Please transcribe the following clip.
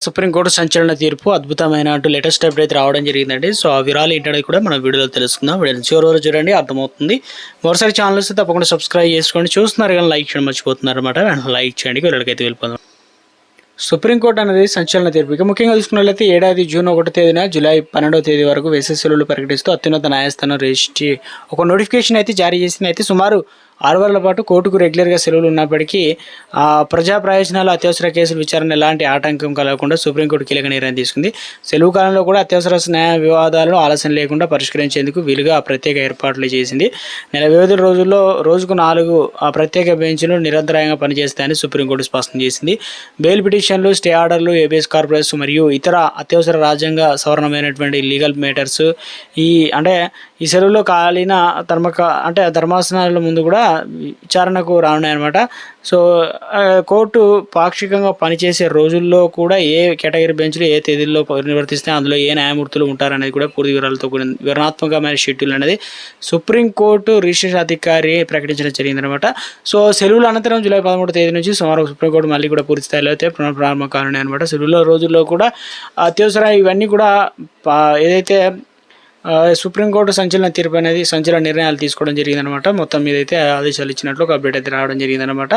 Supreme court సంచలన తీర్పు అద్భుతమైన అంటూ లేటెస్ట్ అప్డేట్ అయితే రావడం జరిగిందండి. సో ఆ వివరాలు ఏంటనేది కూడా మనం వీడియోలో తెలుసుకుందాం. వీడియో చివరి వరకు చూడండి, అర్థమవుతుంది. మరోసారి ఛానల్ వస్తే తప్పకుండా సబ్స్క్రైబ్ చేసుకోండి. చూస్తున్నారు కానీ లైక్ చేయడం మర్చిపోతున్నారు అనమాట. లైక్ చేయండి, వీళ్ళకైతే వెళ్ళిపోదాం. సుప్రీంకోర్టు అనేది సంచలన తీర్పు. ఇక ముఖ్యంగా చూసుకున్నట్లయితే ఏడాది జూన్ 1వ తేదీన జూలై 12వ తేదీ వరకు వేసవి సెలవులు ప్రకటిస్తూ అత్యున్నత న్యాయస్థానం రిజిస్ట్రీ ఒక నోటిఫికేషన్ అయితే జారీ చేసింది. అయితే సుమారు 6 వారాల పాటు కోర్టుకు రెగ్యులర్గా సెలవులు ఉన్నప్పటికీ ప్రజా ప్రయోజనాలు అత్యవసర కేసుల విచారణ ఎలాంటి ఆటంకం కలగకుండా సుప్రీంకోర్టు కీలక నిర్ణయం తీసుకుంది. సెలవు కాలంలో కూడా అత్యవసర న్యాయ వివాదాలను ఆలస్యం లేకుండా పరిష్కరించేందుకు వీలుగా ప్రత్యేక ఏర్పాట్లు చేసింది. నెల వ్యవధి రోజుల్లో రోజుకు 4 ప్రత్యేక బెంచ్లు నిరంతరాయంగా పనిచేస్తాయని సుప్రీంకోర్టు స్పష్టం చేసింది. బెయిల్ పిటిషన్లు, స్టే ఆర్డర్లు, ఏబిఎస్ కార్పొరేట్స్ మరియు ఇతర అత్యవసర రాజ్యాంగ సవరణమైనటువంటి లీగల్ మేటర్స్ ఈ సెలవులో కాలిన ధర్మాసనాల ముందు కూడా విచారణకు రానున్నాయన్నమాట. సో కోర్టు పాక్షికంగా పనిచేసే రోజుల్లో కూడా ఏ కేటగిరీ బెంచ్లు ఏ తేదీల్లో నిర్వర్తిస్తే అందులో ఏ న్యాయమూర్తులు ఉంటారనేది కూడా పూర్తి వివరాలతో కూడిన వివరణాత్మకమైన షెడ్యూల్ అనేది సుప్రీంకోర్టు రిజిస్ట్రేషన్ అధికారి ప్రకటించడం జరిగిందనమాట. సో సెలవుల అనంతరం జూలై 13వ తేదీ నుంచి సుమారు సుప్రీంకోర్టు మళ్ళీ కూడా పూర్తి స్థాయిలో అయితే పునఃప్రారంభం కానున్నాయి అనమాట. సెలవుల రోజుల్లో కూడా అత్యవసర ఇవన్నీ కూడా ఏదైతే సుప్రీంకోర్టు సంచలన తీర్పు అనేది సంచలన నిర్ణయాలు తీసుకోవడం జరిగిందనమాట. మొత్తం మీద అయితే ఆదేశాలు ఇచ్చినట్లు ఒక అప్డేట్ అయితే రావడం జరిగిందనమాట.